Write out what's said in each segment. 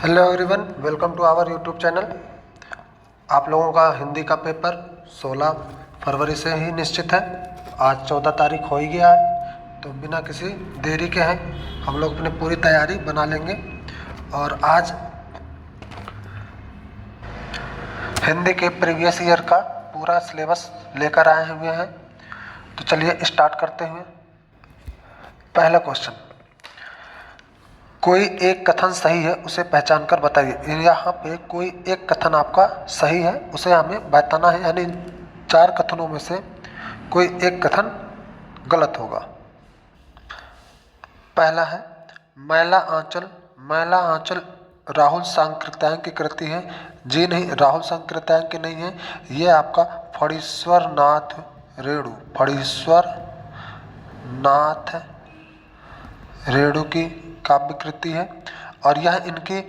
Hello everyone, welcome to our YouTube channel. आप लोगों का हिंदी का पेपर 16 फरवरी से ही निश्चित है। आज 14 तारीख हो ही गया है, तो बिना किसी देरी के हैं हम लोग अपनी पूरी तैयारी बना लेंगे और आज हिंदी के प्रीवियस ईयर का पूरा सिलेबस लेकर आए हुए हैं। तो चलिए स्टार्ट करते हुए पहला क्वेश्चन, कोई एक कथन सही है उसे पहचान कर बताइए। यहाँ पे कोई एक कथन आपका सही है उसे हमें बताना है, यानी 4 कथनों में से कोई एक कथन गलत होगा। पहला है मैला आंचल। मैला आंचल राहुल सांकृत्यायन की कृति है। जी नहीं, राहुल सांकृत्यायन की नहीं है, ये आपका फणीश्वर नाथ रेणु, फणीश्वर नाथ रेणु की काव्य कृति है और यह इनकी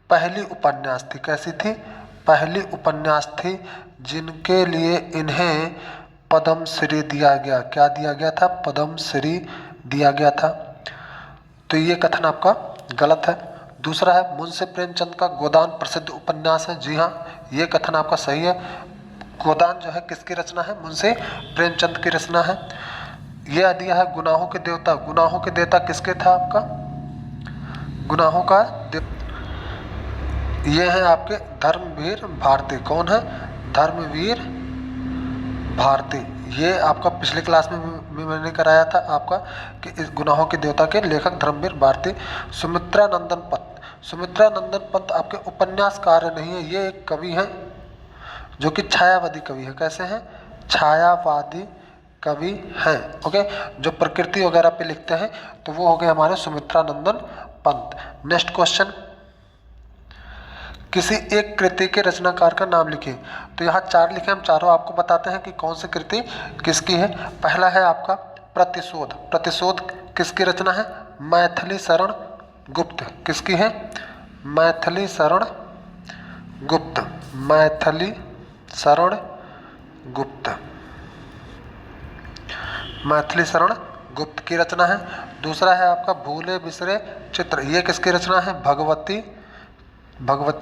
पहली उपन्यास थी। कैसी थी? पहली उपन्यास थी जिनके लिए इन्हें पद्मश्री दिया गया। क्या दिया गया था? पद्मश्री दिया गया था। तो ये कथन आपका गलत है। दूसरा है मुंशी प्रेमचंद का गोदान प्रसिद्ध उपन्यास है। जी हाँ, ये कथन आपका सही है। गोदान जो है किसकी रचना है? मुंशी प्रेमचंद की रचना है। यह दिया है गुनाहों के देवता। गुनाहों के देवता किसके था आपका? गुनाहों का ये है आपके धर्मवीर भारती। कौन है? धर्मवीर भारती। ये आपका पिछले क्लास में भी मैंने कराया था आपका कि इस गुनाहों के देवता के लेखक धर्मवीर भारती। सुमित्रा नंदन पंत। सुमित्रा नंदन पंत आपके उपन्यासकार नहीं है, ये एक कवि हैं जो कि छायावादी कवि है। कैसे हैं? छायावादी कवि हैं। ओके, जो प्रकृति वगैरह पे लिखते हैं, तो वो हो गए हमारे सुमित्रा नंदन पंत। नेक्स्ट क्वेश्चन, किसी एक कृति के रचनाकार का नाम लिखिए। तो यहाँ 4 लिखे, हम चारों आपको बताते हैं कि कौन सी कृति किसकी है। पहला है आपका प्रतिशोध। प्रतिशोध किसकी रचना है? मैथिली शरण गुप्त। किसकी है? मैथिली शरण गुप्त। मैथिली शरण गुप्त। मैथिली शरण गुप्त की रचना है। दूसरा है आपका भूले बिसरे चित्र। ये किसकी रचना है? भगवती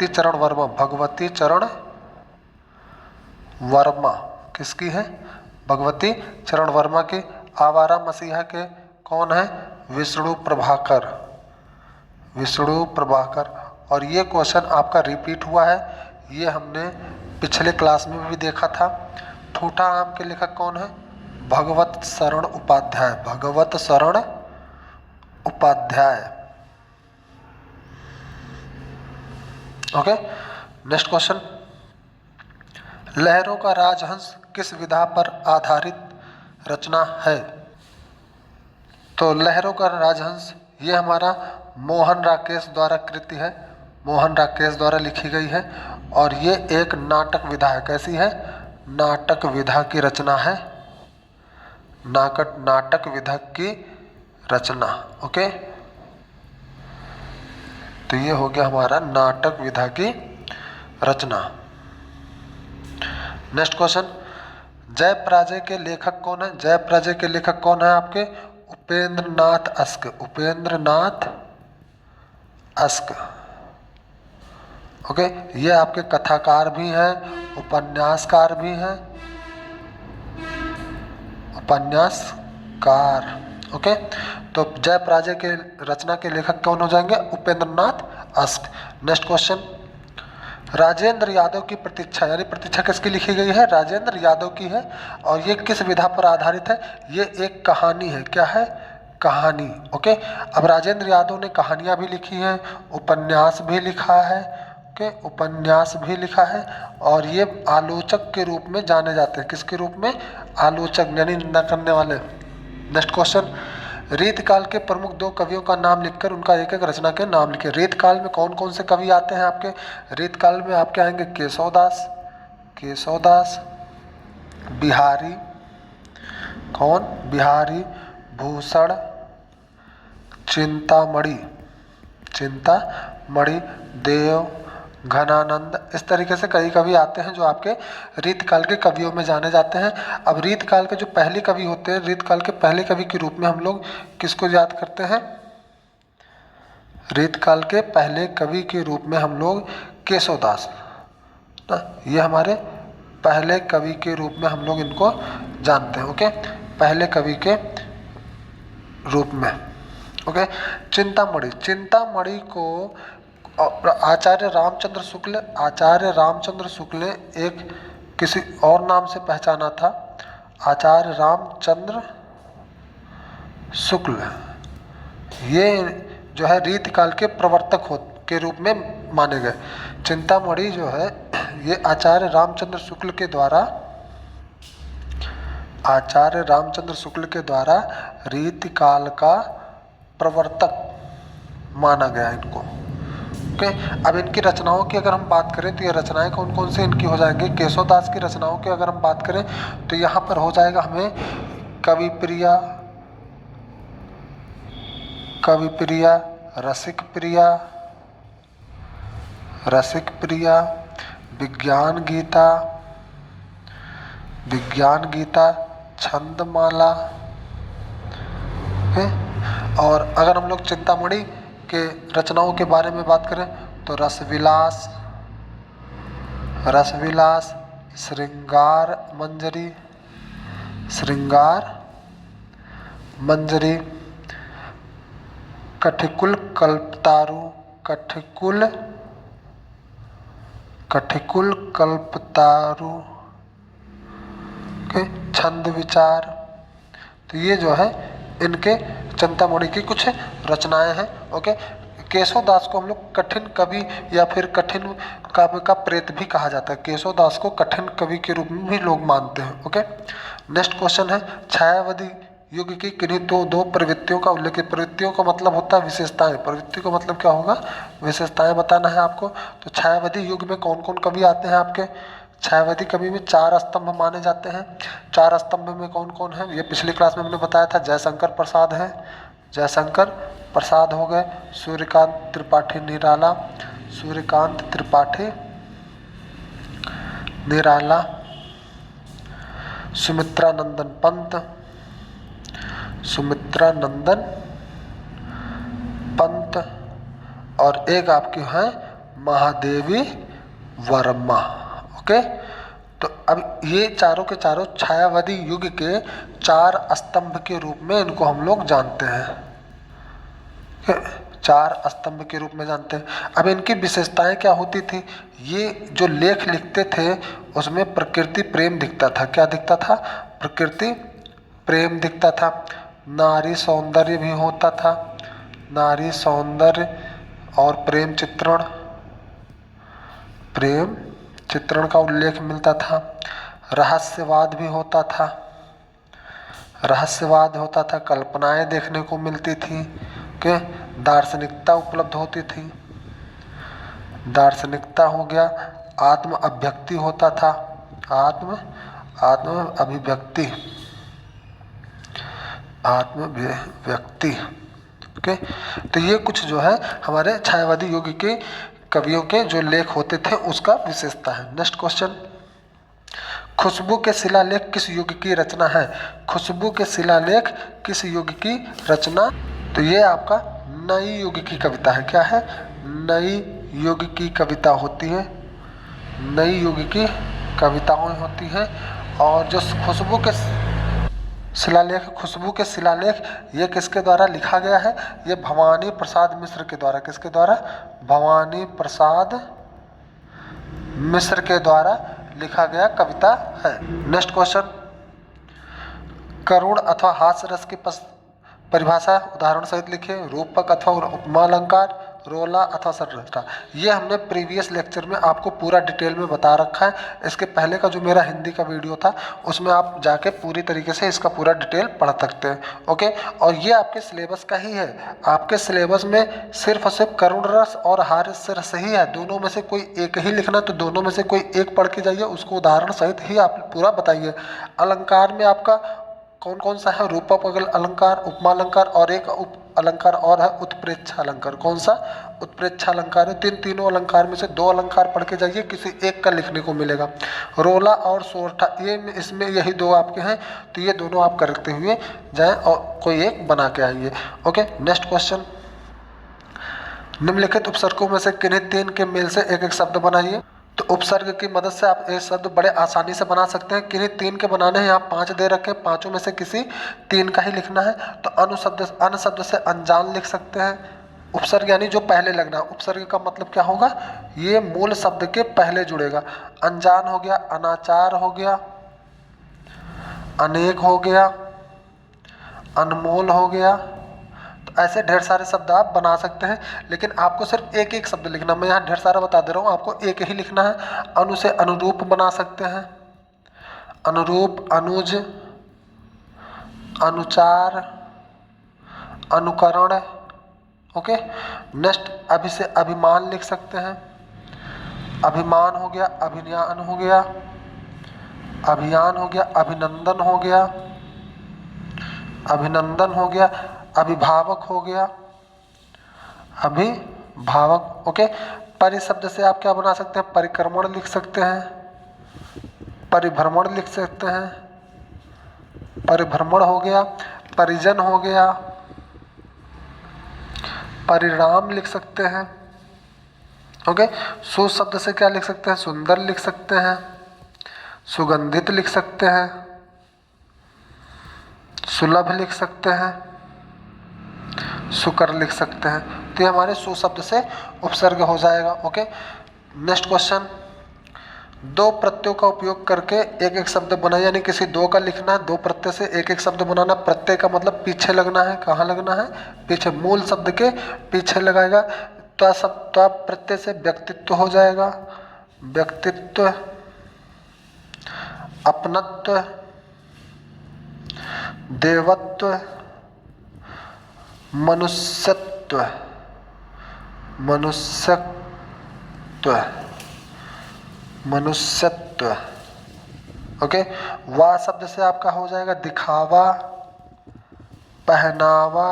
चरण वर्मा। भगवती चरण वर्मा किसकी है? भगवती चरण वर्मा की। आवारा मसीहा के कौन है? विष्णु प्रभाकर। विष्णु प्रभाकर। और ये क्वेश्चन आपका रिपीट हुआ है, ये हमने पिछले क्लास में भी देखा था। ठूठा आम के लेखक कौन है? भगवत शरण उपाध्याय। भगवत शरण उपाध्याय। ओके, नेक्स्ट क्वेश्चन, लहरों का राजहंस किस विधा पर आधारित रचना है? तो लहरों का राजहंस ये हमारा मोहन राकेश द्वारा कृति है। मोहन राकेश द्वारा लिखी गई है और ये एक नाटक विधा है। कैसी है? नाटक विधा की रचना है। नाटक विधा की रचना। ओके, तो ये हो गया हमारा नाटक विधा की रचना। नेक्स्ट क्वेश्चन, जय पराजय के लेखक कौन है? जय पराजय के लेखक कौन है आपके? Upendra Nath ask. Upendra Nath ask. Okay, ये आपके कथाकार भी हैं, उपन्यासकार भी हैं। उपन्यासकार। ओके, तो जय पराजय के रचना के लेखक कौन हो जाएंगे? उपेंद्र नाथ अस्क। नेक्स्ट क्वेश्चन, राजेंद्र यादव की प्रतीक्षा, यानी प्रतीक्षा किसकी लिखी गई है? राजेंद्र यादव की है और ये किस विधा पर आधारित है? ये एक कहानी है। क्या है? कहानी। ओके, अब राजेंद्र यादव ने कहानियाँ भी लिखी हैं, उपन्यास भी लिखा है। ओके, उपन्यास भी लिखा है और ये आलोचक के रूप में जाने जाते हैं। किसके रूप में? आलोचक, यानी निंदा करने वाले। नेक्स्ट क्वेश्चन, रीतकाल के प्रमुख 2 कवियों का नाम लिखकर उनका एक एक रचना के नाम लिखे। रीतकाल में कौन कौन से कवि आते हैं आपके? रीतकाल में आपके आएंगे केशवदास। केशवदास, बिहारी, कौन? बिहारी भूषण, चिंतामणि, चिंतामणि, देव, घनानंद। इस तरीके से कई कवि आते हैं जो आपके रीतकाल के कवियों में जाने जाते हैं। अब रीतकाल के जो पहले कवि होते हैं, रीतकाल के पहले कवि के रूप में हम लोग किसको याद करते हैं? रीतकाल के पहले कवि के रूप में हम लोग केशवदास, ये हमारे पहले कवि के रूप में हम लोग इनको जानते हैं। ओके, पहले कवि के रूप में। ओके, चिंतामणि, चिंतामणि को आचार्य रामचंद्र शुक्ल ने एक किसी और नाम से पहचाना था। आचार्य रामचंद्र शुक्ल ये जो है रीतकाल के प्रवर्तक के रूप में माने गए। चिंतामणि जो है ये आचार्य रामचंद्र शुक्ल के द्वारा रीतकाल का प्रवर्तक माना गया इनको। ओके, अब इनकी रचनाओं की अगर हम बात करें तो ये रचनाएं कौन कौन सी इनकी हो जाएंगी। केशवदास की रचनाओं की अगर हम बात करें तो यहाँ पर हो जाएगा हमें कविप्रिया, रसिक प्रिया, विज्ञान गीता, छंदमाला है। और अगर हम लोग चिंतामणि के रचनाओं के बारे में बात करें तो रसविलास, श्रृंगार मंजरी, कठिकुल कल्पतारु के छंद विचार। तो ये जो है इनके चिंतामणि की कुछ रचनाएं हैं। ओके, केशवदास को हम लोग कठिन कवि या फिर कठिन काव्य का प्रेत भी कहा जाता है। केशवदास को कठिन कवि के रूप में भी लोग मानते हैं। ओके, नेक्स्ट क्वेश्चन है छायावादी युग की किन्हीं दो प्रवृत्तियों का उल्लेख। प्रवृत्तियों का मतलब होता है विशेषताएं, प्रवृत्ति का मतलब क्या होगा, विशेषताएं बताना है आपको। तो छायावादी युग में कौन कौन कवि आते हैं आपके। छायावादी कवि में 4 स्तंभ माने जाते हैं। 4 स्तंभ में कौन कौन है, ये पिछली क्लास में हमने बताया था। जयशंकर प्रसाद है, जयशंकर प्रसाद हो गए। सूर्यकांत त्रिपाठी निराला, सुमित्रा नंदन पंत और एक आपकी है महादेवी वर्मा। ओके, तो अब ये चारों के चारों छायावादी युग के 4 स्तंभ के रूप में इनको हम लोग जानते हैं। 4 स्तंभ के रूप में जानते हैं। अब इनकी विशेषताएं क्या होती थी, ये जो लेख लिखते थे उसमें प्रकृति प्रेम दिखता था। क्या दिखता था, प्रकृति प्रेम दिखता था। नारी सौंदर्य भी होता था, नारी सौंदर्य और प्रेम चित्रण का उल्लेख मिलता था। रहस्यवाद भी होता था, कल्पनाएं देखने को मिलती थी कि दार्शनिकता उपलब्ध होती थी। दार्शनिकता हो गया, आत्म अभिव्यक्ति होता था, आत्म अभिव्यक्ति। ओके, तो ये कुछ जो है हमारे छायावादी युग के कवियों के जो लेख होते थे उसका विशेषता है। नेक्स्ट क्वेश्चन, खुशबू के शिलालेख किस युग की रचना है। खुशबू के शिलालेख किस युग की रचना, तो ये आपका नई युग की कविता है। क्या है, नई युग की कविता होती है, नई युग की कविताएं होती हैं। और जो खुशबू के शिलालेख ये किसके द्वारा लिखा गया है, ये भवानी प्रसाद मिश्र के द्वारा। किसके द्वारा, भवानी प्रसाद मिश्र के द्वारा लिखा गया कविता है। नेक्स्ट क्वेश्चन, करुण अथवा हास्य रस की परिभाषा उदाहरण सहित लिखिए। रूपक अथवा उपमा अलंकार, रोला अथवा संरचना। ये हमने प्रीवियस लेक्चर में आपको पूरा डिटेल में बता रखा है। इसके पहले का जो मेरा हिंदी का वीडियो था उसमें आप जाके पूरी तरीके से इसका पूरा डिटेल पढ़ सकते हैं। ओके, और ये आपके सिलेबस का ही है। आपके सिलेबस में सिर्फ और सिर्फ करुण रस और हास्य रस ही है। दोनों में से कोई एक ही लिखना, तो दोनों में से कोई एक पढ़ के जाइए, उसको उदाहरण सहित ही आप पूरा बताइए। अलंकार में आपका कौन कौन सा है, रूपक अलंकार, उपमा अलंकार और एक उप अलंकार और है उत्प्रेक्षा अलंकार। कौन सा, उत्प्रेक्षा अलंकार है। तीनों अलंकार में से 2 अलंकार पढ़ के जाइए, किसी एक का लिखने को मिलेगा। रोला और सोरठा, ये इसमें यही 2 आपके हैं, तो ये दोनों आप करते हुए जाएं और कोई एक बना के आइए। ओके, नेक्स्ट क्वेश्चन, निम्नलिखित उपसर्गों में से किन्हीं तीन के मेल से एक एक शब्द बनाइए। तो उपसर्ग की मदद से आप एक शब्द बड़े आसानी से बना सकते हैं। किन्हीं तीन के बनाने हैं, यहाँ 5 दे रखे हैं, पांचों में से किसी तीन का ही लिखना है। तो अन शब्द से अनजान लिख सकते हैं। उपसर्ग यानी जो पहले लगना है। उपसर्ग का मतलब क्या होगा, ये मूल शब्द के पहले जुड़ेगा। अनजान हो गया, अनाचार हो गया, अनेक हो गया, अनमोल हो गया। तो ऐसे ढेर सारे शब्द आप बना सकते हैं, लेकिन आपको सिर्फ एक एक शब्द लिखना। मैं यहाँ ढेर सारा बता दे रहा हूँ, आपको एक ही लिखना है। अनु से अनुरूप बना सकते हैं, अनुरूप, अनुज, अनुचार, अनुकरण। ओके। नेक्स्ट, अभि से अभिमान लिख सकते हैं। अभिमान हो गया, अभिज्ञान हो गया, अभियान हो गया, अभिनंदन हो गया, अभिनंदन हो गया, अभिभावक हो गया, अभिभावक। ओके। परि शब्द से आप क्या बना सकते हैं, परिक्रमण लिख सकते हैं, परिभ्रमण लिख सकते हैं, परिभ्रमण हो गया, परिजन हो गया, परिणाम लिख सकते हैं। ओके। सु शब्द से क्या लिख सकते हैं, सुंदर लिख सकते हैं, सुगंधित लिख सकते हैं, सुलभ लिख सकते हैं, सुकर लिख सकते हैं। तो ये हमारे सु शब्द से उपसर्ग हो जाएगा। ओके। नेक्स्ट क्वेश्चन, दो प्रत्ययों का उपयोग करके एक एक शब्द बनाए, यानी किसी दो का लिखना है, दो प्रत्यय से एक एक शब्द बनाना। प्रत्यय का मतलब पीछे लगना है। कहाँ लगना है, पीछे, मूल शब्द के पीछे लगाएगा। तो प्रत्यय से व्यक्तित्व हो जाएगा, व्यक्तित्व, अपनत्व, देवत्व, मनुष्यत्व, मनुष्यत्व, मनुष्यत्व। ओके। वा शब्द से आपका हो जाएगा दिखावा, पहनावा,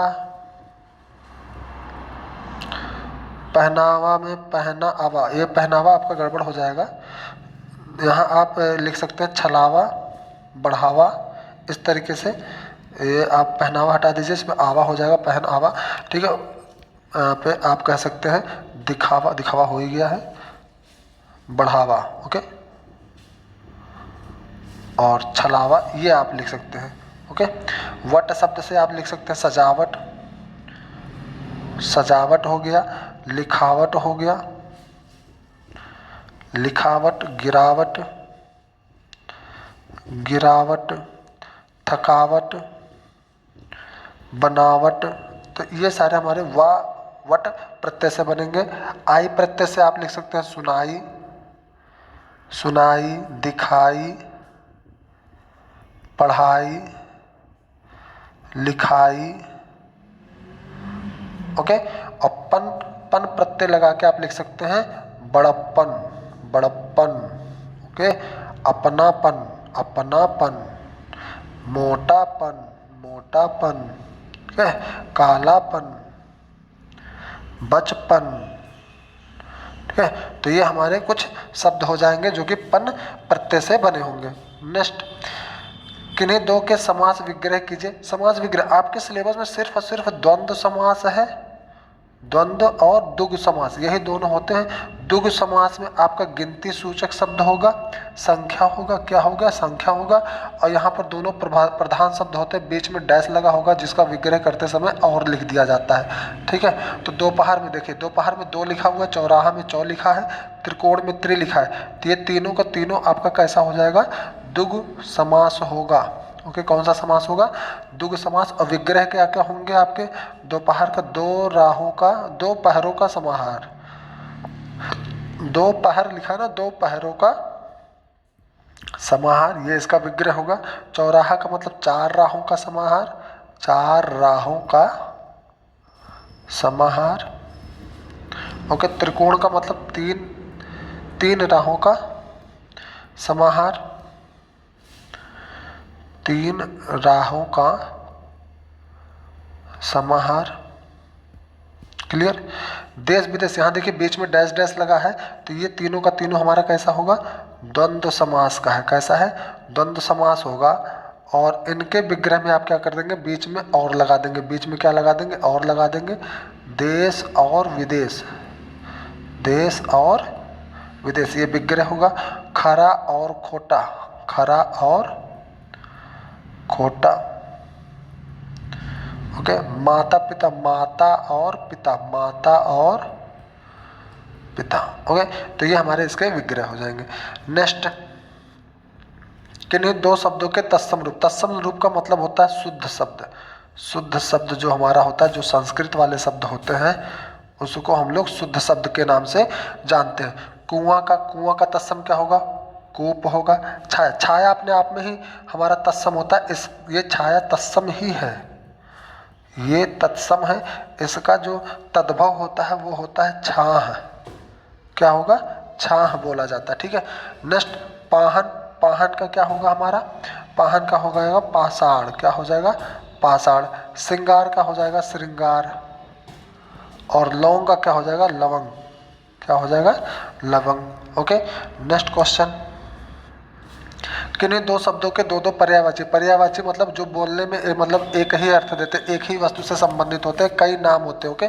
पहनावा में पहनावा, ये पहनावा आपका गड़बड़ हो जाएगा। यहाँ आप लिख सकते हैं छलावा, बढ़ावा, इस तरीके से। ये आप पहनावा हटा दीजिए, इसमें आवा हो जाएगा, पहनावा। ठीक है। पे आप कह सकते हैं दिखावा, दिखावा हो ही गया है, बढ़ावा। ओके। और छलावा ये आप लिख सकते हैं। ओके। वट शब्द से आप लिख सकते हैं सजावट, सजावट हो गया, लिखावट हो गया, लिखावट, गिरावट, गिरावट, थकावट, बनावट। तो ये सारे हमारे वा वट प्रत्यय से बनेंगे। आई प्रत्यय से आप लिख सकते हैं सुनाई, सुनाई, दिखाई, पढ़ाई, लिखाई। ओके। और पन प्रत्यय लगा के आप लिख सकते हैं बड़प्पन, बड़प्पन। ओके। अपनापन, अपनापन, मोटापन, मोटापन। ठीक है। कालापन, बचपन। ठीक है। तो ये हमारे कुछ शब्द हो जाएंगे जो कि पन प्रत्यय से बने होंगे। नेक्स्ट, किन्हीं दो के समास विग्रह कीजिए। समास विग्रह आपके सिलेबस में सिर्फ और सिर्फ द्वंद्व समास है, द्वंद्व और द्विगु समास, यही दोनों होते हैं। द्विगु समास में आपका गिनती सूचक शब्द होगा, संख्या होगा, क्या होगा, संख्या होगा। और यहाँ पर दोनों प्रधान शब्द होते हैं, बीच में डैश लगा होगा जिसका विग्रह करते समय और लिख दिया जाता है। ठीक है। तो दोपहर में देखिए, दोपहर में दो लिखा हुआ है, चौराहा में चौ लिखा है, त्रिकोण में त्रि लिखा है। तो ये तीनों का तीनों आपका कैसा हो जाएगा, द्विगु समास होगा। ओके। कौन सा समास होगा, द्विगु समास। और विग्रह क्या क्या होंगे आपके, दोपहर का, दो राहों का, दो पहरों का समाहार। दो पहर लिखा ना, दो पहरों का समाहार, ये इसका विग्रह होगा। चौराहा का मतलब चार राहों का समाहार, चार राहों का समाहार। ओके। त्रिकोण का मतलब तीन राहों का समाहार, तीन राहों का समाहार। क्लियर। देश विदेश, यहाँ देखिए बीच में डैश डैश लगा है, तो ये तीनों का तीनों हमारा कैसा होगा, द्वंद्व समास का है। कैसा है, द्वंद्व समास होगा। और इनके विग्रह में आप क्या कर देंगे, बीच में और लगा देंगे। बीच में क्या लगा देंगे, और लगा देंगे। देश और विदेश, देश और विदेश, ये विग्रह होगा। खरा और खोटा, खरा और खोटा, ओके। माता पिता, माता और पिता, माता और पिता, ओके। तो ये हमारे इसके विग्रह हो जाएंगे। नेक्स्ट, किन्हीं दो शब्दों के तत्सम रूप। तत्सम रूप का मतलब होता है शुद्ध शब्द। शुद्ध शब्द जो हमारा होता है, जो संस्कृत वाले शब्द होते हैं, उसको हम लोग शुद्ध शब्द के नाम से जानते हैं। कुआं का तत्सम क्या होगा? कूप होगा। छाया, छाया अपने आप में ही हमारा तत्सम होता है। ये छाया तत्सम ही है, ये तत्सम है। इसका जो तद्भव होता है वो होता है छाह। क्या होगा? छाह बोला जाता है, ठीक है। नेक्स्ट, पाहन। पाहन का क्या होगा हमारा? पाहन का हो जाएगा पाषाण। क्या हो जाएगा? पाषाण। श्रृंगार का हो जाएगा श्रृंगार। और लौंग का क्या हो जाएगा? लवंग। क्या हो जाएगा? लवंग, ओके। नेक्स्ट क्वेश्चन, किन्हीं दो शब्दों के दो दो पर्यायवाची। पर्यायवाची मतलब जो बोलने में मतलब एक ही अर्थ देते, एक ही वस्तु से संबंधित होते हैं, कई नाम होते हैं, ओके।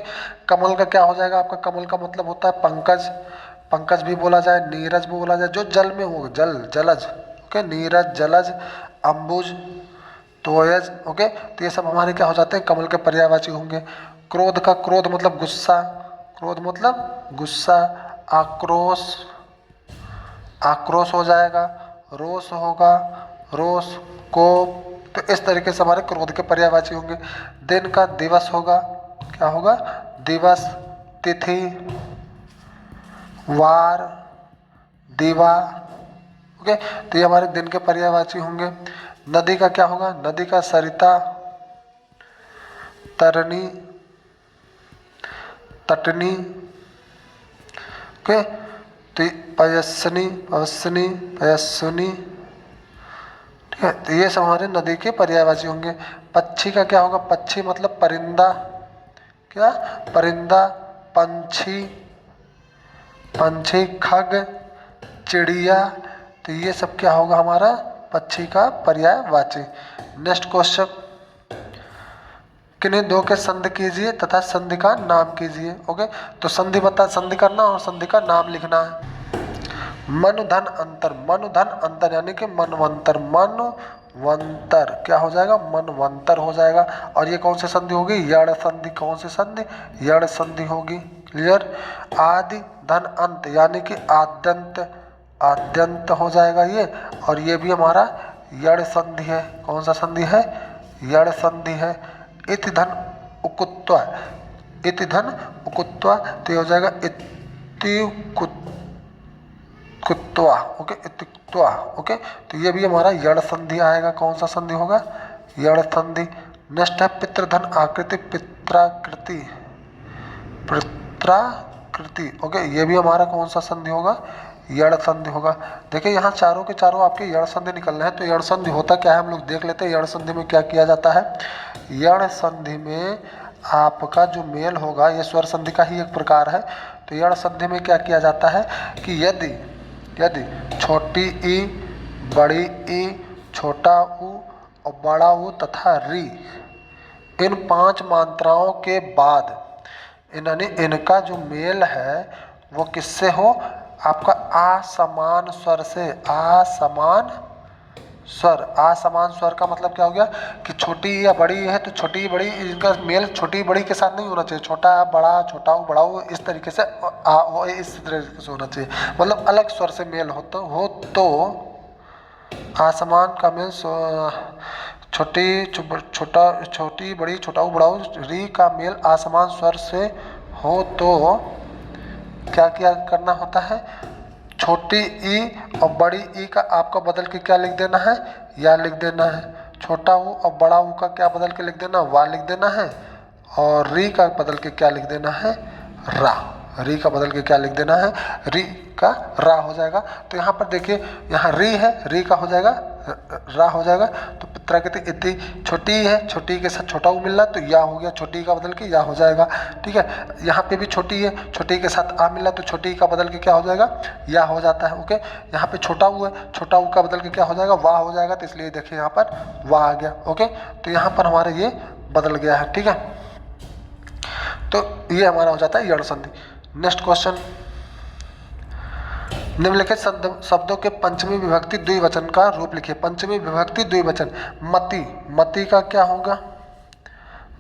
कमल का क्या हो जाएगा आपका? कमल का मतलब होता है पंकज। पंकज भी बोला जाए, नीरज भी बोला जाए, जो जल में हो, जल, जलज, ओके। नीरज, जलज, अंबुज, तोयज, ओके। तो ये सब हमारे क्या हो जाते हैं? कमल के पर्यायवाची होंगे। क्रोध का, क्रोध मतलब गुस्सा, क्रोध मतलब गुस्सा। आक्रोश, आक्रोश हो जाएगा। रोष होगा, रोष, कोप। तो इस तरीके से हमारे क्रोध के पर्यायवाची होंगे। दिन का दिवस होगा। क्या होगा? दिवस। तिथि, वार, दिवा, ओके। तो ये हमारे दिन के पर्यायवाची होंगे। नदी का क्या होगा? नदी का सरिता, तरनी, तटनी, ओके। तो पयस्विनी, पयस्विनी, पयस्विनी, ठीक है। तो ये सब हमारे नदी के पर्यायवाची होंगे। पक्षी का क्या होगा? पक्षी मतलब परिंदा। क्या? परिंदा, पंछी, पंछी, खग, चिड़िया। तो ये सब क्या होगा हमारा? पक्षी का पर्यायवाची। नेक्स्ट क्वेश्चन, किन्हीं दो के संधि कीजिए तथा संधि का नाम कीजिए, ओके। तो संधि बता, संधि करना और संधि का नाम लिखना है। मनु धन अंतर, मनु धन अंतर यानी कि मनवंतर, मनवंतर। क्या हो जाएगा? मनवंतर हो जाएगा। और ये कौन सी संधि होगी? यण संधि। कौन सी संधि? यण संधि होगी, क्लियर। आदि धन अंत यानी कि आद्यंत, आद्यंत हो जाएगा ये। और ये भी हमारा यण संधि है। कौन सा संधि है? यण संधि है। इति धन उकुत्वा, इति धन उकुत्वा। तो ये हो जाएगा इति कुत्वा, ओके, इत्युक्त्वा, ओके। तो ये भी हमारा यण संधि आएगा। कौन सा संधि होगा? यण संधि। नेक्स्ट है पितृधन आकृति, पित्राकृति, पित्राकृति, ओके। ये भी हमारा कौन सा संधि होगा? यण संधि होगा। देखिए यहाँ चारों के चारों आपके यण संधि निकल रहे हैं। तो यण संधि होता क्या है हम लोग देख लेते हैं। यण संधि में क्या किया जाता है? यण संधि में आपका जो मेल होगा, ये स्वर संधि का ही एक प्रकार है। तो यण संधि में क्या किया जाता है कि यदि छोटी ई, बड़ी ई, छोटा ऊ और बड़ा ऊ तथा री, इन 5 मात्राओं के बाद इनका जो मेल है वो किससे हो? आपका असमान स्वर से। असमान स्वर, असमान स्वर का मतलब क्या हो गया कि छोटी या बड़ी है तो छोटी बड़ी, इनका मेल छोटी बड़ी के साथ नहीं होना चाहिए। छोटा बड़ा, छोटा बड़ा, इस तरीके से वो इस तरीके से होना चाहिए। मतलब अलग स्वर से मेल हो तो असमान का मेल छोटी, छोटा, छोटी बड़ी, छोटा बड़ा, री का मेल असमान स्वर से हो तो क्या क्या करना होता है? छोटी ई और बड़ी ई का आपका बदल के क्या लिख देना है? या लिख देना है। छोटा ऊ और बड़ा ऊ का क्या बदल के लिख देना? वा लिख देना है। और री का बदल के क्या लिख देना है? रा। री का बदल के क्या लिख देना है? री का रा हो जाएगा। तो यहाँ पर देखिए, यहाँ री है, री का हो जाएगा रा हो जाएगा। तो प्राकृतिक इतनी छोटी है, छोटी के साथ छोटा ऊ मिलना तो या हो गया, छोटी का बदल के या हो जाएगा, ठीक है। यहाँ पे भी छोटी है, छोटी के साथ आ मिला तो छोटी का बदल के क्या हो जाएगा? या हो जाता है, ओके। यहाँ पे छोटा ऊ है, छोटा ऊ का बदल के क्या हो जाएगा? वाह हो जाएगा। तो इसलिए देखिए यहाँ पर वाह आ गया, ओके। तो यहाँ पर हमारे ये बदल गया है, ठीक है। तो ये हमारा हो जाता है यण संधि। नेक्स्ट क्वेश्चन, निम्नलिखित शब्दों के पंचमी विभक्ति द्विवचन का रूप लिखिए। पंचमी विभक्ति द्विवचन, मति, मति का क्या होगा?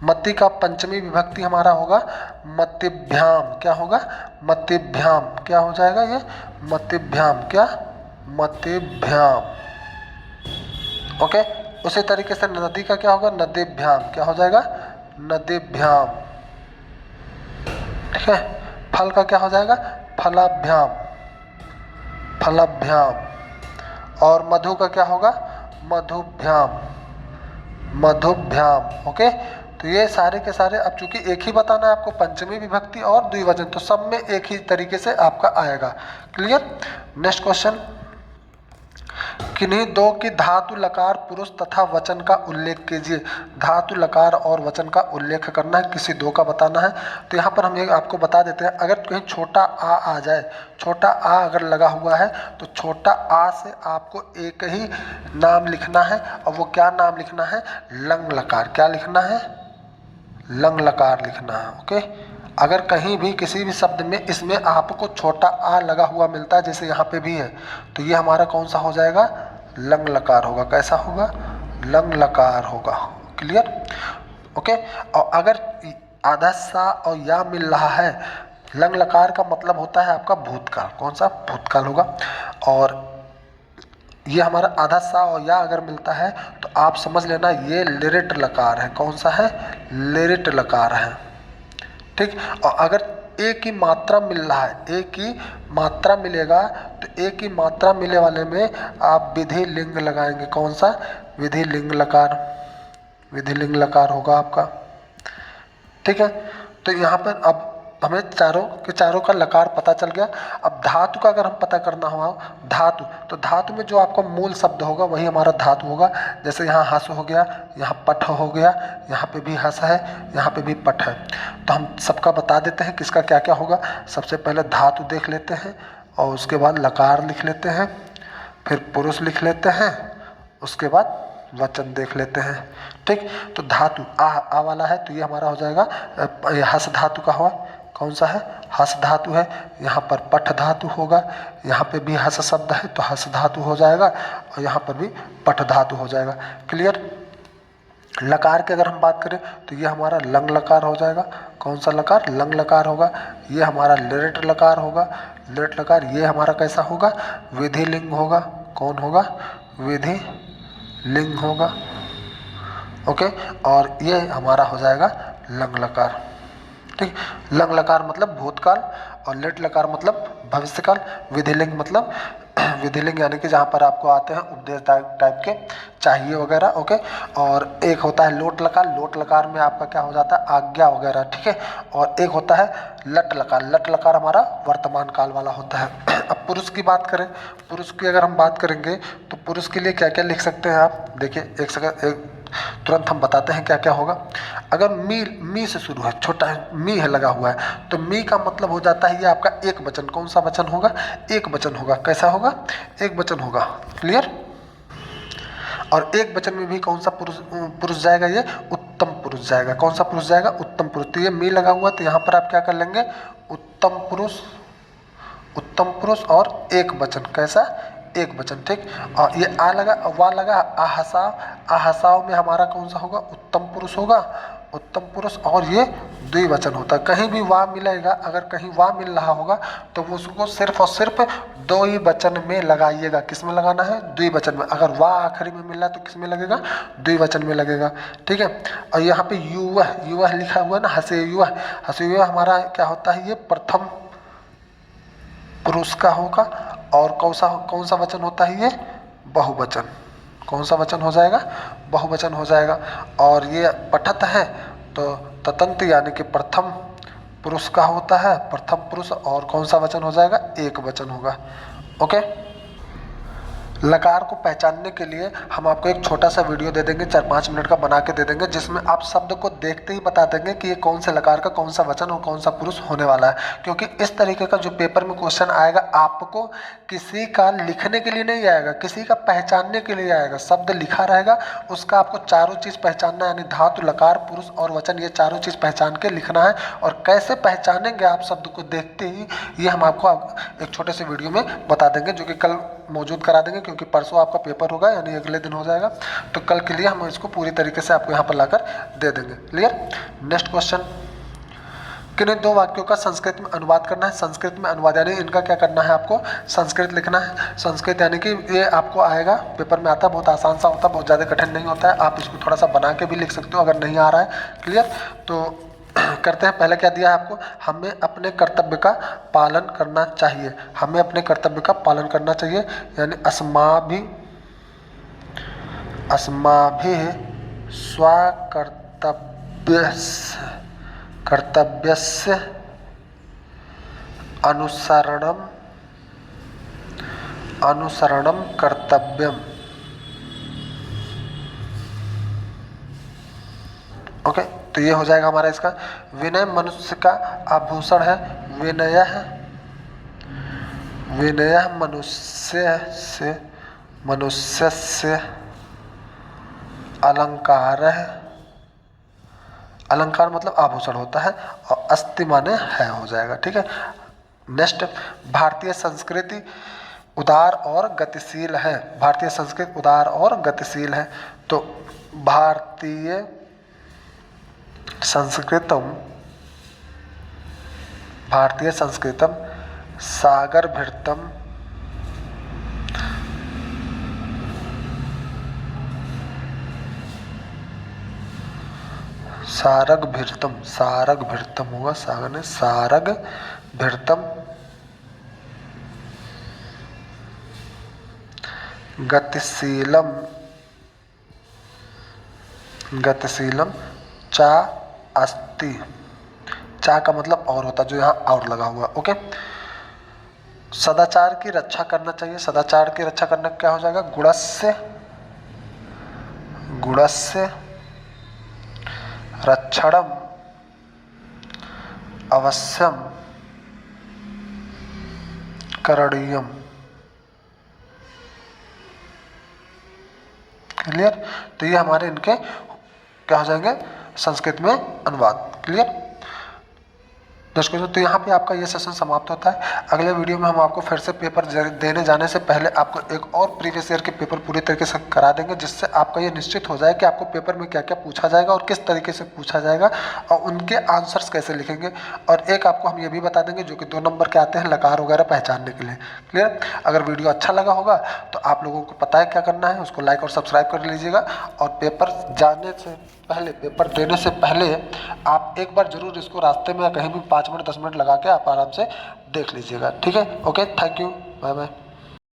मति का पंचमी विभक्ति हमारा होगा मतिभ्याम। क्या होगा? मतिभ्याम। क्या हो जाएगा ये? मतिभ्याम। क्या? मतिभ्याम। ओके। उसी तरीके से नदी का क्या होगा? नदीभ्याम। क्या हो जाएगा? नदीभ्याम। ठीक है। फल का क्या हो जाएगा? फलाभ्याम। फलाभ्याम। और मधु का क्या होगा? मधुभ्याम। मधुभ्याम। ओके। तो ये सारे के सारे, अब चूंकि एक ही बताना है आपको, पंचमी विभक्ति और द्विवचन, तो सब में एक ही तरीके से आपका आएगा। क्लियर? नेक्स्ट क्वेश्चन, किन्हीं दो की धातु लकार पुरुष तथा वचन का उल्लेख कीजिए। धातु लकार और वचन का उल्लेख करना है, किसी दो का बताना है। तो यहाँ पर हम ये आपको बता देते हैं, अगर कहीं छोटा आ जाए, छोटा आ अगर लगा हुआ है, तो छोटा आ से आपको एक ही नाम लिखना है, और वो क्या नाम लिखना है? लंग लकार। क्या लिखना है? लंग लकार लिखना है। ओके। अगर कहीं भी किसी भी शब्द में इसमें आपको छोटा आ लगा हुआ मिलता है, जैसे यहाँ पे भी है, तो ये हमारा कौन सा हो जाएगा? लंग लकार होगा। कैसा होगा? लंग लकार होगा। क्लियर? ओके। और अगर आधा सा और या मिल रहा है, लंग लकार का मतलब होता है आपका भूतकाल। कौन सा? भूतकाल होगा। और ये हमारा आधा सा और या अगर मिलता है, तो आप समझ लेना ये लिरिट लकार है। कौन सा है? लिरिट लकार है। ठीक। और अगर एक ही मात्रा मिल रहा है, एक ही मात्रा मिलेगा, तो एक ही मात्रा मिले वाले में आप विधि लिंग लगाएंगे। कौन सा? विधि लिंग लकार। विधि लिंग लकार होगा आपका। ठीक है। तो यहाँ पर अब हमें चारों के चारों का लकार पता चल गया। अब धातु का अगर हम पता करना हुआ, धातु, तो धातु में जो आपका मूल शब्द होगा वही हमारा धातु होगा। जैसे यहाँ हस हो गया, यहाँ पठ हो गया, यहाँ पे भी हस है, यहाँ पे भी पठ है। तो हम सबका बता देते हैं किसका क्या क्या होगा। सबसे पहले धातु देख लेते हैं, और उसके बाद लकार लिख लेते हैं, फिर पुरुष लिख लेते हैं, उसके बाद वचन देख लेते हैं। ठीक। तो धातु आ वाला है, तो ये हमारा हो जाएगा हस धातु का हुआ। कौन सा है? हस धातु है। यहाँ पर पठ धातु होगा, यहाँ पे भी हस शब्द है तो हस धातु हो जाएगा, और यहाँ पर भी पठ धातु हो जाएगा। क्लियर? लकार की अगर हम बात करें, तो ये हमारा लंग लकार हो जाएगा। कौन सा लकार? लंग लकार होगा। ये हमारा लिरिट लकार होगा। लिरिट लकार। ये हमारा कैसा होगा? विधि लिंग होगा। कौन होगा? विधि लिंग होगा। ओके। और ये हमारा हो जाएगा लंग लकार। ठीक। लंग लकार मतलब भूतकाल, और लिट लकार मतलब भविष्यकाल, विधिलिंग मतलब विधिलिंग यानी कि जहाँ पर आपको आते हैं उपदेश टाइप के चाहिए वगैरह। ओके। और एक होता है लोट लकार। लोट लकार में आपका क्या हो जाता है? आज्ञा वगैरह। ठीक है। और एक होता है लट लकार। लट लकार हमारा वर्तमान काल वाला होता है। अब पुरुष की बात करें, पुरुष की अगर हम बात करेंगे, तो पुरुष के लिए क्या क्या लिख सकते हैं आप? देखिए, एक सेकंड, तुरंत हम बताते हैं क्या क्या होगा। अगर मी से शुरू है, छोटा मी है लगा हुआ है, तो मी का मतलब हो जाता है ये आपका एक वचन। कौन सा वचन होगा? एक वचन होगा। कैसा होगा? एक वचन होगा। क्लियर? और एक वचन में भी कौन सा पुरुष जाएगा? ये उत्तम पुरुष जाएगा। कौन सा पुरुष जाएगा? उत्तम पुरुष। तो ये मी लगा हुआ, तो यहाँ पर आप क्या कर लेंगे? उत्तम पुरुष, उत्तम पुरुष और एक वचन। कैसा? एक वचन। ठीक। और ये आ लगा, वा लगा, आहसाव। आहसाव में हमारा कौन सा होगा? उत्तम पुरुष होगा। उत्तम पुरुष। और ये द्विवचन होता है। कहीं भी वा मिलेगा, अगर कहीं वा मिल रहा होगा, तो वो उसको सिर्फ और सिर्फ दो ही वचन में लगाइएगा। किस में लगाना है? द्विवचन में। अगर वा आखिरी में मिल रहा है तो किस में लगेगा? द्विवचन में लगेगा। ठीक है। और यहाँ पे युवह, युवह लिखा हुआ है ना, हसे युवह। हसे युवह हमारा क्या होता है? ये प्रथम पुरुष का होगा। और कौन सा वचन होता है? ये बहुवचन। कौन सा वचन हो जाएगा? बहुवचन हो जाएगा। और ये पठत है, तो ततंत यानी कि प्रथम पुरुष का होता है, प्रथम पुरुष। और कौन सा वचन हो जाएगा? एक वचन होगा। ओके। लकार को पहचानने के लिए हम आपको एक छोटा सा वीडियो दे देंगे, 4-5 मिनट का बना के दे देंगे, जिसमें आप शब्द को देखते ही बता देंगे कि ये कौन से लकार का कौन सा वचन और कौन सा पुरुष होने वाला है। क्योंकि इस तरीके का जो पेपर में क्वेश्चन आएगा, आपको किसी का लिखने के लिए नहीं आएगा, किसी का पहचानने के लिए आएगा। शब्द लिखा रहेगा, उसका आपको चारों चीज़ पहचानना है, यानी धातु, लकार, पुरुष और वचन, ये चारों चीज़ पहचान के लिखना है। और कैसे पहचानेंगे आप शब्द को देखते ही, ये हम आपको एक छोटे से वीडियो में बता देंगे, जो कि कल मौजूद करा देंगे, क्योंकि परसों आपका पेपर होगा, यानी अगले दिन हो जाएगा। तो कल के लिए हम इसको पूरी तरीके से आपको यहाँ पर लाकर दे देंगे। क्लियर। नेक्स्ट क्वेश्चन, किन्हीं 2 वाक्यों का संस्कृत में अनुवाद करना है। संस्कृत में अनुवाद यानी इनका क्या करना है, आपको संस्कृत लिखना है। संस्कृत यानी कि ये आपको आएगा, पेपर में आता है, बहुत आसान सा होता है, बहुत ज़्यादा कठिन नहीं होता है। आप इसको थोड़ा सा बना के भी लिख सकते हो अगर नहीं आ रहा है। क्लियर। तो करते हैं। पहले क्या दिया है आपको, हमें अपने कर्तव्य का पालन करना चाहिए। हमें अपने कर्तव्य का पालन करना चाहिए, यानी अस्माभिः कर्तव्यस्य अनुसरणं कर्तव्यम। ओके, तो ये हो जाएगा हमारा इसका। विनय मनुष्य का आभूषण है। विनय मनुष्य से अलंकार है। अलंकार मतलब आभूषण होता है, और अस्ति माने है, हो जाएगा। ठीक है। नेक्स्ट, भारतीय संस्कृति उदार और गतिशील है। भारतीय संस्कृति उदार और गतिशील है। तो भारतीय संस्कृतम सारगभृतम होगा, सागर ने सारगभृतम गतिशीलम चा अस्ति। चा का मतलब और होता है, जो यहाँ और लगा हुआ। ओके। सदाचार की रक्षा करना चाहिए। सदाचार की रक्षा करना क्या हो जाएगा, गुणस्य रक्षणम अवश्यम करणीयम। क्लियर। तो ये हमारे इनके क्या हो जाएंगे, संस्कृत में अनुवाद। क्लियर। दर्शकों, तो यहाँ पे आपका ये सेशन समाप्त होता है। अगले वीडियो में हम आपको फिर से पेपर देने जाने से पहले आपको एक और प्रीवियस ईयर के पेपर पूरी तरीके से करा देंगे, जिससे आपका ये निश्चित हो जाए कि आपको पेपर में क्या क्या पूछा जाएगा और किस तरीके से पूछा जाएगा, और उनके आंसर्स कैसे लिखेंगे। और एक आपको हम ये भी बता देंगे, जो कि 2 नंबर के आते हैं लकार वगैरह पहचानने के लिए। क्लियर। अगर वीडियो अच्छा लगा होगा तो आप लोगों को पता है क्या करना है, उसको लाइक और सब्सक्राइब कर लीजिएगा। और पेपर देने से पहले आप एक बार जरूर इसको रास्ते में या कहीं भी 5 मिनट 10 मिनट लगा के आप आराम से देख लीजिएगा। ठीक है। Okay, thank you, bye bye.